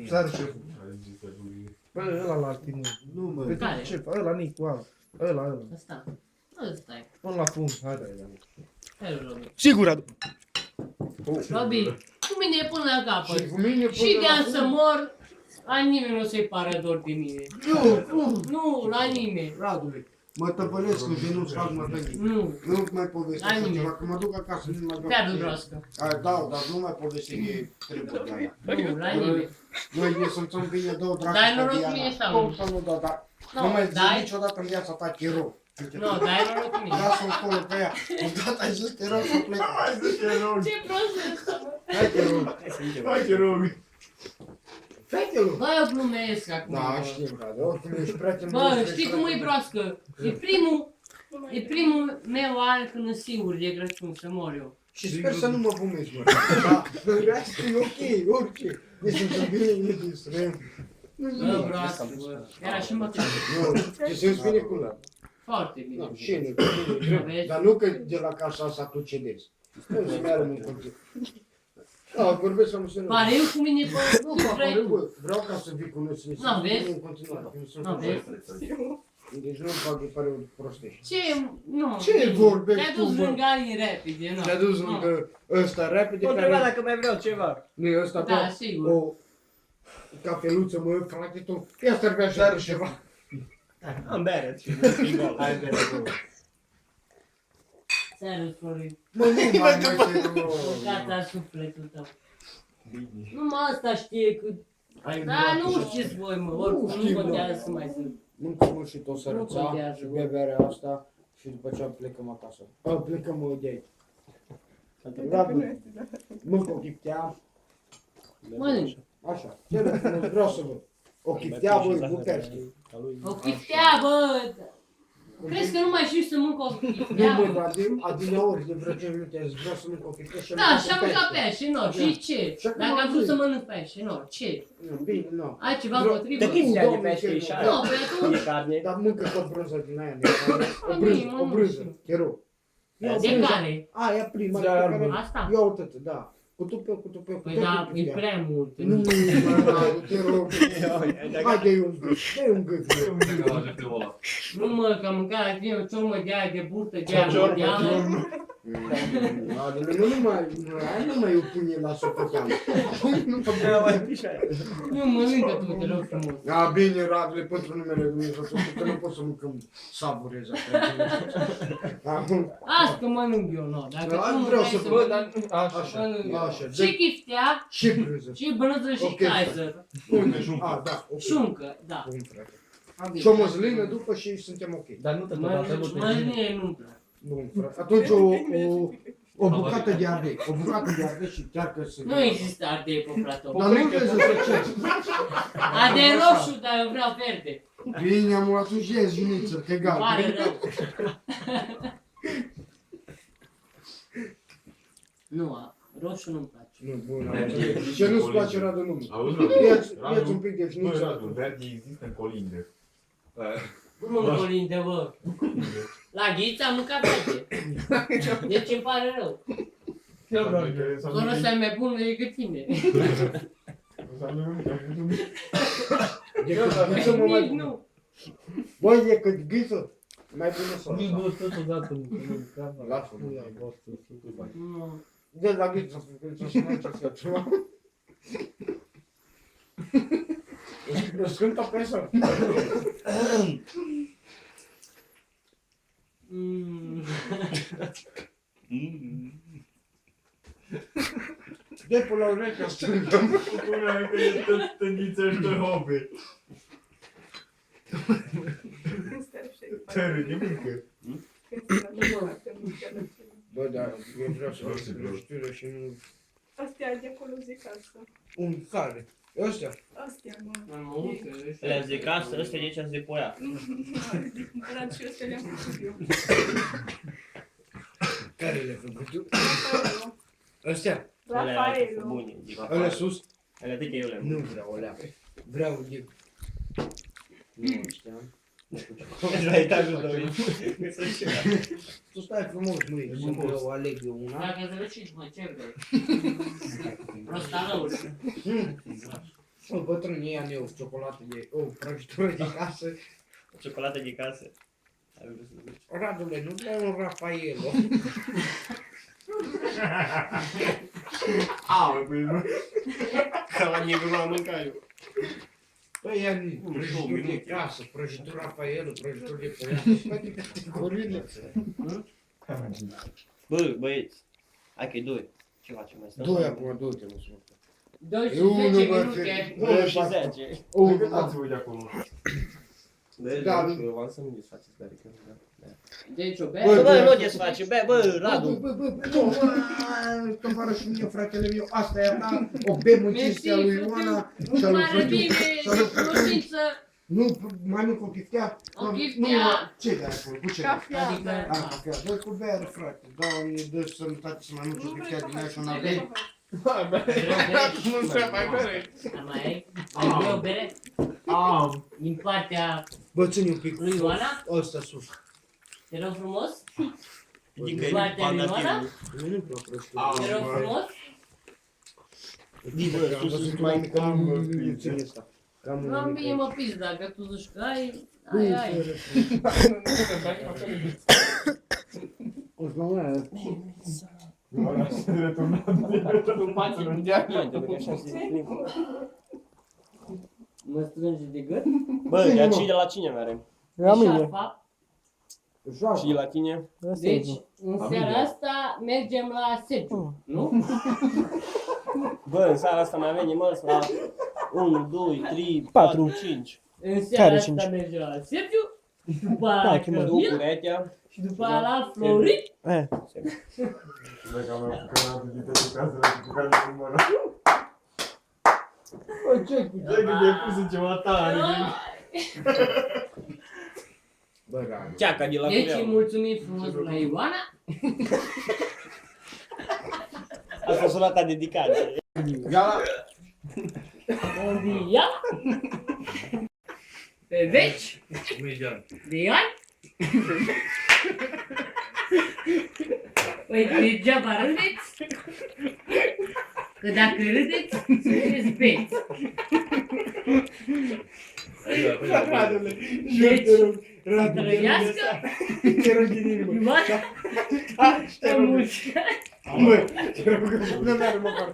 Sar șeful. Bă, ăla la tine. Nu, mă. Pe Care? șef, ăla Nicu, ăla. Ăsta. Ăsta e. Până la fund, hai de Hai, Robi. Sigur, Adu. Robi, cu mine e până la capăt. Și cu mine Și de ani să mor, la nimeni nu o să-i pară dor de mine. Nu, la nimeni. Radule, mă tăpălesc în genunchi, fac mătănii. Nu mai povestesc așa ceva, că mă duc acasă, nu mai vreau. Te adu broască. Da, dar nu mai povesti că trebuie de aia. Nu, la nimeni. Noi e să-mi țin bine două dragi Dai pe noroc Diana. mie sau Cum nu? să nu dau, dar Nu, nu mai dai. zic niciodată în viața ta că e rău. Nu, dai noroc mie. Lasă-o acolo pe ea. Odată ai zis că e rău să plec. Ce prost e ăsta, mă? Hai că e rău. Hai că Robi. Fetelor. Bă, eu glumesc acum. Da, bă. știu, frate. Oricum ești prieten. Bă, știi cum e broască? E primul meu an când sunt singur de Crăciun, să mor eu. Și sper să nu mă fumezi, mă. Da, asta e ok, orice. Deci sunt bine, e distrem. Bă, broască, bă. Era și mă Nu, te simți bine cu ăla. Foarte bine. Nu, și nu, dar nu că de la casa asta tu cedezi. Nu, să meargă în continuu. Da, vorbesc să nu se nu. Pare eu cu mine, bă, Nu, tu bă, vrei bă, tu. bă, vreau ca să vii cu noi să ne Nu, vezi? în continuare. că nu sunt Nu, vezi? Deci nu-mi fac de pare prostești. Ce, nu. Ce bine. vorbești Te-ai tu, dus bă? rânganii repede, nu. Te-a dus Nu. încă ăsta repede Mă întreba care... dacă mai vreau ceva. Nu e ăsta Da, bă, sigur. o cafeluță, mă, frate, tu. Ia stărbea și are ceva. Am bere. Hai, bere, bă. Serios, Florin. Mă, nu mai te rog. Gata sufletul tău. Numai asta știe cât... Da, nu știți voi, mă, oricum nu contează să mai sunt. Mâncă mult și tot Nu sărăța contează, și bă. bea berea asta și după aceea plecăm acasă. Plecăm de aici. Da, bă. Mâncă o chiptea. Mănânci. Așa. Cele frumos, vreau să văd. O chiptea, băi, buterski. O chiftea, bă! Crezi că nu mai știu să mânc o Nu, chiftea? mă, dar adineori, de vreo 5 minute, vreau să mânc o chiptea și Da, și am mâncat pe aia, și nor. Și ce? Și acum Dacă am vrut zi. să mănânc pe aia, și nor. Ce? Nu, bine, nu. Ai ceva Vreo- împotrivă? De chestia de Doamne, pește ce și nu. Nu, aia. pe E atunci... carne. Dar mâncă tot brânză din aia. Bă, O nu brânză, știu. te rog. De care? Aia prima, Da, pe care... Asta? Ia uite, da. Cu tupeu, cu tupeu, cu Păi totul da, cu e ea. prea mult. Nu, te rog. Hai, dă-i un gât, dă-i un gât. Nu mă, că am mâncat la tine o ciormă de aia de burtă, de aia mondială. Nu mai o pune la socoteală. Nu mănâncă tu, te rog frumos. A, bine, Radule, pentru numele Lui Dumnezeu, că nu pot să mâncăm savurez așa. Asta mănânc eu, nu. Dacă Da, tu nu vreau vrei să să văd, mănânci, Așa, mănânc eu. așa. Și chiftea, Și brânză. și brânză, și Ok. Kaiser. A, da, ok. Șuncă, da. Bun, frate. Am Și o măslină după și suntem ok. Dar nu te totodată nu te Mănânce nu-mi place. Bun, frate. Atunci o bucată de ardei. O bucată de ardei și chiar că să... Nu există ardei pe platou. Dar nu vrei să ce? Ardei roșu, dar eu vreau verde. Bine, am luat un și juniță, că egal. Pare rău. Nu, roșu nu-mi place. Nu, bun, am înțeles. Ce nu-ți place, Radu, nu. Auzi, Ia-ți un pic de Nu, șniță. Radu, verde există în colinde. Cum în colinde, bă? La ghiță am mâncat verde. Deci îmi pare rău. Doar ăsta e mai bun decât tine. Decât ghiță, mă mai Nici bun. nu. Băi, decât ghiță, mai bine să Nici o nu totodată nu mâncam. Lasă-mă. Nu. De la ghiță, să mai ce să ceva. E sfântă presă. De pe la ureche strângă. Spunea că e tot tânghițește hobe. Țără de mică. Bă, dar eu vreau să vă știu și nu... Astea de acolo zic asta. Un care? Ăstea? Astea, mă. Am multe. Le-am zis casă, ăsta de ce-am zis pe aia. Rad și astea le-am făcut eu. Care le-ai făcut tu? Rafaelo. Ăstea? Rafaelo. Bune. Ăla sus? Alea de că eu le-am. Nu vreau o leapă. Vreau de... Nu știam. La etajul 2. Tu stai frumos, măi, să o aleg eu una. Dacă îți răcit, mă, ce vrei? Ăsta rău. O bătrânie am eu ciocolată o prăjitură de casă. Ciocolată de casă. Ai vrut să zici. Radule, nu dai un Rafaelo. Au, păi nu. Ca la negru la mâncare. Păi am prăjituri de casă, prăjituri Rafaelo, prăjituri de păiat. Toate categoriile. Bă, băieți. Hai că-i doi. Ce facem mai stăm? Doi acum, du-te, mă, sunt. 2 și Eu 10 nu mă minute. 1 și 10. Uitați voi de acolo. Da, v-am să nu desfaceți, dar că da. Deci o Bă, bere. Bă, nu desface, bă, Radu. Bă, nu, tovarășul meu, fratele meu, asta e a ta, o bem în cinstea lui Ioana și a lui Pare bine, Frățiu. cunoștință. Nu, mai mult cu chiftea. O Nu, chiftea. ce de acolo, cu ce? Cafea. Adică, A, cafea, dă cu bere, frate, Doamne, dă sănătate să mai mulți o chiftea din ea și una bei. Nu se mai bere. mai ai? Ai vreo bere? Am. Din partea Bă, ține un pic. lui Ioana? Ăsta sus. Te rog frumos? Din Din partea lui Ioana? Nu-mi plac răștii. Te rog frumos? Bă, am văzut mai mică, nu ține asta. Nu, mie mă pizi, dacă tu zici că ai, ai. O să mă mână. Nu face un diac. Mă strânge de gât? Bă, de aici de la cine merem? La mine. Șarfa. Și la tine? Asta e. Deci, în seara asta mergem la Sergiu, nu? Bă, în seara asta mai venim ăsta la 1, 2, 3, 4. 4, 5. În seara Care asta cinci? mergem la Sergiu, după aia la chemă, Du cu Cămil rechea. și după aia la Florin. Eh. Dacă am avut că n-am venit de casă, cu care nu numără. Ce cu Ce că mi-ai pus în ceva tare. Bă, Radu. Ceaca de la Deci îi cureaua. mulțumim frumos la Ioana. A fost surata dedicație. Gala. De ea. Pe veci. De ani. Păi degeaba râdeți. Că dacă râdeți, sunteți beți. Radule, Deci, Radu, trăiască, te rog din inimă. Ioana, Te rog, mulți ani. Bă, te rog, nu mi-are măcar